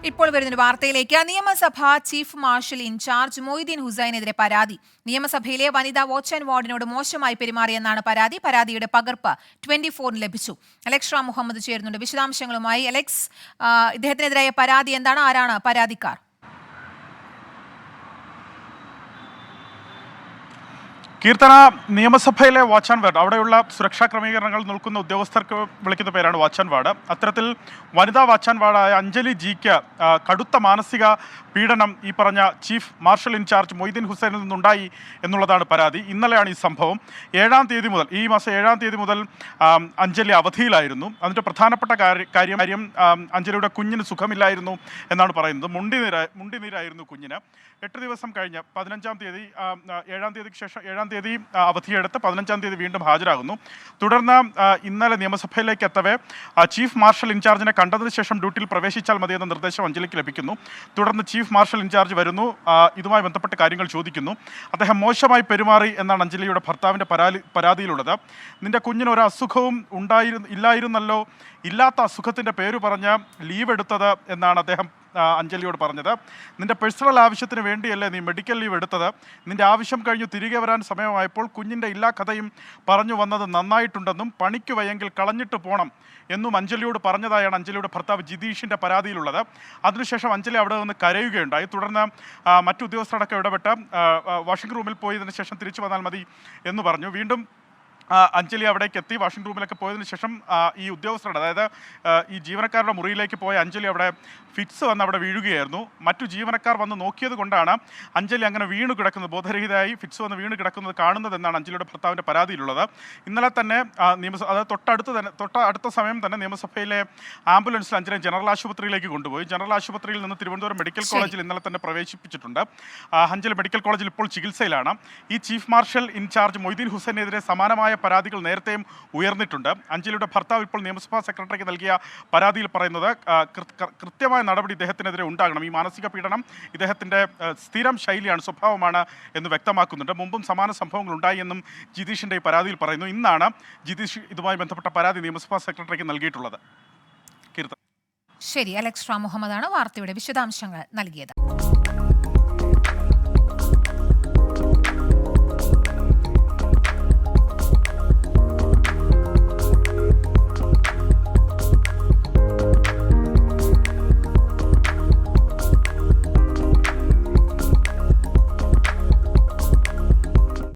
ഇപ്പോൾ വരുന്ന വാർത്തയിലേക്ക്. നിയമസഭാ ചീഫ് മാർഷൽ ഇൻചാർജ് മൊയ്തീൻ ഹുസൈനെതിരെ പരാതി. നിയമസഭയിലെ വനിതാ വാച്ച് ആൻഡ് വാർഡിനോട് മോശമായി പെരുമാറിയെന്നാണ് പരാതി. പരാതിയുടെ പകർപ്പ് 24 ലഭിച്ചു. അലക്സ് റാം മുഹമ്മദ് ചേരുന്നുണ്ട് വിശദാംശങ്ങളുമായി. അലക്സ്, ഇദ്ദേഹത്തിനെതിരായ പരാതി എന്താണ്? ആരാണ് പരാതിക്കാർ? കീർത്തന, നിയമസഭയിലെ വാച്ച് ആൻഡ് വാർഡ്, അവിടെയുള്ള സുരക്ഷാ ക്രമീകരണങ്ങൾ നിൽക്കുന്ന ഉദ്യോഗസ്ഥർക്ക് വിളിക്കുന്ന പേരാണ് വാച്ച് ആൻഡ് വാർഡ്. അത്തരത്തിൽ വനിതാ വാച്ച് ആൻഡ് വാർഡായ അഞ്ജലി ജിക്ക് കടുത്ത മാനസിക പീഡനം ഈ പറഞ്ഞ ചീഫ് മാർഷൽ ഇൻചാർജ് മൊയ്തീൻ ഹുസൈനിൽ നിന്നുണ്ടായി എന്നുള്ളതാണ് പരാതി. ഇന്നലെയാണ് ഈ സംഭവം. ഈ മാസം 7-ാം തീയതി മുതൽ അഞ്ജലി അവധിയിലായിരുന്നു. അതിൻ്റെ പ്രധാനപ്പെട്ട കാര്യം അഞ്ജലിയുടെ കുഞ്ഞിന് സുഖമില്ലായിരുന്നു എന്നാണ് പറയുന്നത്. മുണ്ടിനീരായിരുന്നു കുഞ്ഞിന്. 8 ദിവസം കഴിഞ്ഞ് 15-ാം തീയതി 7-ാം തീയതിക്ക് ശേഷം 7-ാം തീയതി അവധിയെടുത്ത് 15-ാം തീയതി വീണ്ടും ഹാജരാകുന്നു. തുടർന്ന് ഇന്നലെ നിയമസഭയിലേക്ക് എത്തവേ ചീഫ് മാർഷൽ ഇൻചാർജിനെ കണ്ടതിന് ശേഷം ഡ്യൂട്ടിയിൽ പ്രവേശിച്ചാൽ മതിയെന്ന നിർദ്ദേശം അഞ്ജലിക്ക് ലഭിക്കുന്നു. തുടർന്ന് ചീഫ് മാർഷൽ ഇൻചാർജ് വരുന്നു, ഇതുമായി ബന്ധപ്പെട്ട് കാര്യങ്ങൾ ചോദിക്കുന്നു. അദ്ദേഹം മോശമായി പെരുമാറി എന്നാണ് അഞ്ജലിയുടെ ഭർത്താവിൻ്റെ പരാതിയിലുള്ളത്. നിന്റെ കുഞ്ഞിന് ഒരു അസുഖവും ഇല്ലായിരുന്നല്ലോ, ഇല്ലാത്ത അസുഖത്തിൻ്റെ പേര് പറഞ്ഞ് ലീവ് എടുത്തത് എന്നാണ് അദ്ദേഹം അഞ്ജലിയോട് പറഞ്ഞത്. നിന്റെ പേഴ്സണൽ ആവശ്യത്തിന് വേണ്ടിയല്ലേ നീ മെഡിക്കൽ ലീവ് എടുത്തത്? നിന്റെ ആവശ്യം കഴിഞ്ഞു തിരികെ വരാൻ സമയമായപ്പോൾ കുഞ്ഞിൻ്റെ എല്ലാ കഥയും പറഞ്ഞു വന്നത് നന്നായിട്ടുണ്ടെന്നും പണിക്ക് വയ്യെങ്കിൽ കളഞ്ഞിട്ട് പോകണം എന്നും അഞ്ജലിയോട് പറഞ്ഞതായാണ് അഞ്ജലിയുടെ ഭർത്താവ് ജിതീഷിൻ്റെ പരാതിയിലുള്ളത്. അതിനുശേഷം അഞ്ജലി അവിടെ നിന്ന് കരയുകയുണ്ടായി. തുടർന്ന് മറ്റു ഉദ്യോഗസ്ഥരടക്കം ഇടപെട്ട് വാഷിംഗ് റൂമിൽ പോയതിനു ശേഷം തിരിച്ചു വന്നാൽ മതി എന്ന് പറഞ്ഞു. വീണ്ടും അഞ്ജലി അവിടേക്ക് എത്തി. വാഷിംഗ് റൂമിലൊക്കെ പോയതിനു ശേഷം ഈ ഉദ്യോഗസ്ഥരുടെ, അതായത് ഈ ജീവനക്കാരുടെ മുറിയിലേക്ക് പോയ അഞ്ജലി അവിടെ ഫിറ്റ്സ് വന്ന് അവിടെ വീഴുകയായിരുന്നു. മറ്റു ജീവനക്കാർ വന്ന് നോക്കിയത് കൊണ്ടാണ് അഞ്ജലി അങ്ങനെ വീണു കിടക്കുന്നത്, ബോധരഹിതയായി ഫിറ്റ്സ് വന്ന് വീണ് കിടക്കുന്നത് കാണുന്നതെന്നാണ് അഞ്ജലിയുടെ ഭർത്താവിൻ്റെ പരാതിയിലുള്ളത്. ഇന്നലെ തന്നെ തൊട്ടടുത്ത സമയം തന്നെ നിയമസഭയിലെ ആംബുലൻസിൽ അഞ്ജലിയെ ജനറൽ ആശുപത്രിയിലേക്ക് കൊണ്ടുപോയി. ജനറൽ ആശുപത്രിയിൽ നിന്ന് തിരുവനന്തപുരം മെഡിക്കൽ കോളേജിൽ ഇന്നലെ തന്നെ പ്രവേശിപ്പിച്ചിട്ടുണ്ട്. അഞ്ജലി മെഡിക്കൽ കോളേജിൽ ഇപ്പോൾ ചികിത്സയിലാണ്. ഈ ചീഫ് മാർഷൽ ഇൻചാർജ് മൊയ്തീൻ ഹുസൈനെതിരെ സമാനമായ പരാതികൾ നേരത്തെയും ഉയർന്നിട്ടുണ്ട്. അഞ്ജലിയുടെ ഭർത്താവ് ഇപ്പോൾ നിയമസഭാ സെക്രട്ടറിക്ക് നൽകിയ പരാതിയിൽ പറയുന്നത് കൃത്യമായ നടപടി ഇദ്ദേഹത്തിനെതിരെ ഉണ്ടാകണം. ഈ മാനസിക പീഡനം ഇദ്ദേഹത്തിൻ്റെ സ്ഥിരം ശൈലിയാണ്, സ്വഭാവമാണ് എന്ന് വ്യക്തമാക്കുന്നുണ്ട്. മുമ്പും സമാന സംഭവങ്ങൾ ഉണ്ടായി എന്നും ജിതീഷിൻ്റെ ഈ പരാതിയിൽ പറയുന്നു. ഇന്നാണ് ജിതീഷ് ഇതുമായി ബന്ധപ്പെട്ട പരാതി നിയമസഭാ സെക്രട്ടറിക്ക് നൽകിയിട്ടുള്ളത്. ശരി, അലക്സ് റാം മുഹമ്മദാണ് വാർത്തയുടെ വിശദാംശങ്ങൾ നൽകിയത്.